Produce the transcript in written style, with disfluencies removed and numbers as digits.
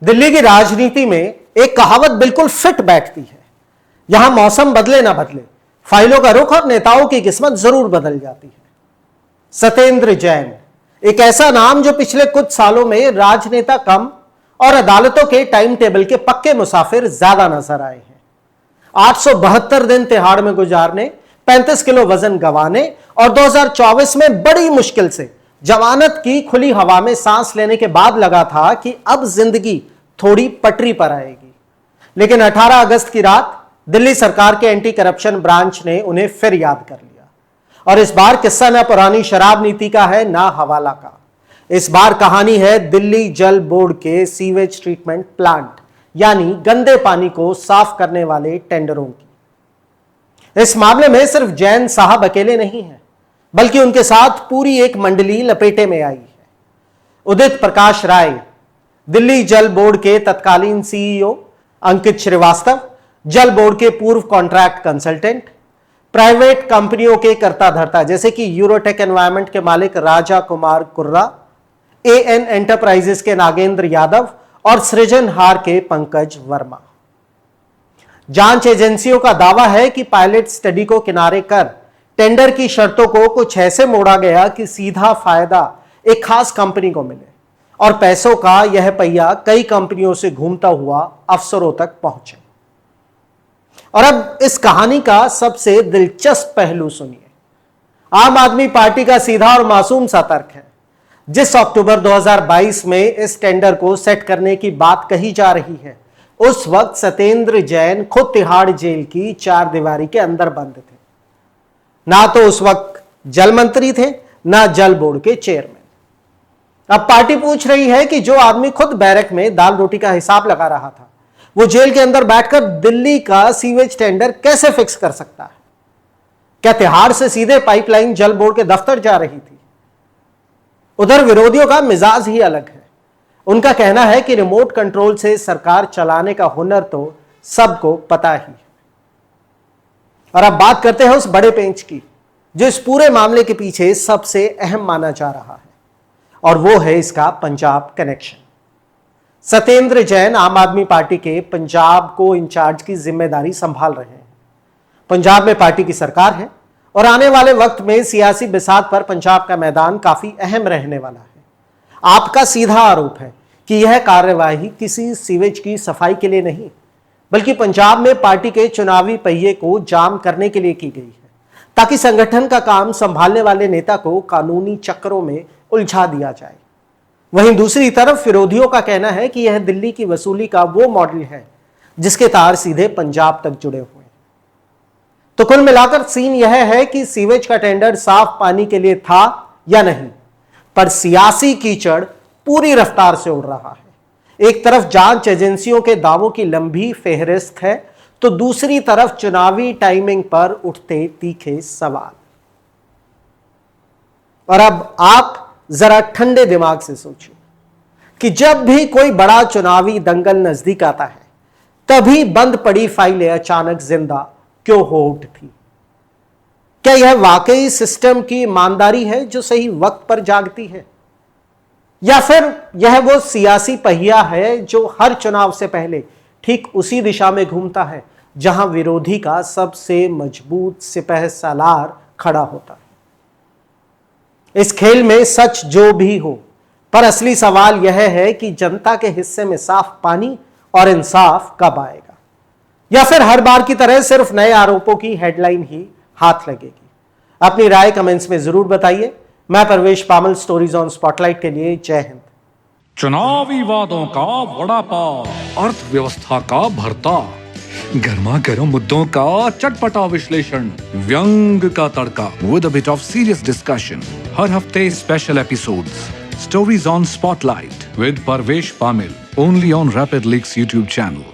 दिल्ली की राजनीति में एक कहावत बिल्कुल फिट बैठती है, यहां मौसम बदले ना बदले, फाइलों का रुख और नेताओं की किस्मत जरूर बदल जाती है। सत्येंद्र जैन एक ऐसा नाम जो पिछले कुछ सालों में राजनेता कम और अदालतों के टाइम टेबल के पक्के मुसाफिर ज्यादा नजर आए हैं। 872 दिन तिहाड़ में गुजारने, 35 किलो वजन गंवाने और 2024 में बड़ी मुश्किल से जमानत की खुली हवा में सांस लेने के बाद लगा था कि अब जिंदगी थोड़ी पटरी पर आएगी। लेकिन 18 अगस्त की रात दिल्ली सरकार के एंटी करप्शन ब्रांच ने उन्हें फिर याद कर लिया। और इस बार किस्सा न पुरानी शराब नीति का है, ना हवाला का। इस बार कहानी है दिल्ली जल बोर्ड के सीवेज ट्रीटमेंट प्लांट यानी गंदे पानी को साफ करने वाले टेंडरों की। इस मामले में सिर्फ जैन साहब अकेले नहीं हैं, बल्कि उनके साथ पूरी एक मंडली लपेटे में आई है। उदित प्रकाश राय, दिल्ली जल बोर्ड के तत्कालीन सीईओ, अंकित श्रीवास्तव, जल बोर्ड के पूर्व कॉन्ट्रैक्ट कंसल्टेंट, प्राइवेट कंपनियों के कर्ता धर्ता जैसे कि यूरोटेक एनवायरमेंट के मालिक राजा कुमार कुर्रा, एएन एंटरप्राइजेस के नागेंद्र यादव और सृजनहार के पंकज वर्मा। जांच एजेंसियों का दावा है कि पायलट स्टडी को किनारे कर टेंडर की शर्तों को कुछ ऐसे मोड़ा गया कि सीधा फायदा एक खास कंपनी को मिले और पैसों का यह पहिया कई कंपनियों से घूमता हुआ अफसरों तक पहुंचे। और अब इस कहानी का सबसे दिलचस्प पहलू सुनिए। आम आदमी पार्टी का सीधा और मासूम सा तर्क है, जिस अक्टूबर 2022 में इस टेंडर को सेट करने की बात कही जा रही है, उस वक्त सत्येंद्र जैन खुद तिहाड़ जेल की चार दीवारी के अंदर बंद थे। ना तो उस वक्त जल मंत्री थे, ना जल बोर्ड के चेयरमैन। अब पार्टी पूछ रही है कि जो आदमी खुद बैरक में दाल रोटी का हिसाब लगा रहा था, वो जेल के अंदर बैठकर दिल्ली का सीवेज टेंडर कैसे फिक्स कर सकता है? क्या तिहाड़ से सीधे पाइपलाइन जल बोर्ड के दफ्तर जा रही थी? उधर विरोधियों का मिजाज ही अलग है। उनका कहना है कि रिमोट कंट्रोल से सरकार चलाने का हुनर तो सबको पता ही है। और अब बात करते हैं उस बड़े पेंच की, जो इस पूरे मामले के पीछे सबसे अहम माना जा रहा है, और वो है इसका पंजाब कनेक्शन। सत्येंद्र जैन आम आदमी पार्टी के पंजाब को इंचार्ज की जिम्मेदारी संभाल रहे हैं। पंजाब में पार्टी की सरकार है और आने वाले वक्त में सियासी बिसात पर पंजाब का मैदान काफी अहम रहने वाला है। आपका सीधा आरोप है कि यह कार्यवाही किसी सीवेज की सफाई के लिए नहीं, बल्कि पंजाब में पार्टी के चुनावी पहिए को जाम करने के लिए की गई है, ताकि संगठन का काम संभालने वाले नेता को कानूनी चक्करों में उलझा दिया जाए। वहीं दूसरी तरफ विरोधियों का कहना है कि यह दिल्ली की वसूली का वो मॉडल है जिसके तार सीधे पंजाब तक जुड़े हुए हैं। तो कुल मिलाकर सीन यह है कि सीवेज का टेंडर साफ पानी के लिए था या नहीं, पर सियासी कीचड़ पूरी रफ्तार से उड़ रहा है। एक तरफ जांच एजेंसियों के दावों की लंबी फेहरिस्त है, तो दूसरी तरफ चुनावी टाइमिंग पर उठते तीखे सवाल। और अब आप जरा ठंडे दिमाग से सोचिए कि जब भी कोई बड़ा चुनावी दंगल नजदीक आता है, तभी बंद पड़ी फाइलें अचानक जिंदा क्यों हो उठती? क्या यह वाकई सिस्टम की ईमानदारी है जो सही वक्त पर जागती है, या फिर यह वो सियासी पहिया है जो हर चुनाव से पहले ठीक उसी दिशा में घूमता है जहां विरोधी का सबसे मजबूत सिपह सालार खड़ा होता है? इस खेल में सच जो भी हो, पर असली सवाल यह है कि जनता के हिस्से में साफ पानी और इंसाफ कब आएगा, या फिर हर बार की तरह सिर्फ नए आरोपों की हेडलाइन ही हाथ लगेगी? अपनी राय कमेंट्स में जरूर बताइए। मैं परवेश पामल, स्टोरीज ऑन स्पॉटलाइट के लिए जय हिंद। चुनावी वादों का वड़ा पाव, अर्थव्यवस्था का भरता, गर्मा गर्म मुद्दों का चटपटा विश्लेषण, व्यंग का तड़का with a bit of serious discussion. हर हफ्ते special episodes, stories on spotlight with Parvesh Pamil, only on Rapid Leaks YouTube channel.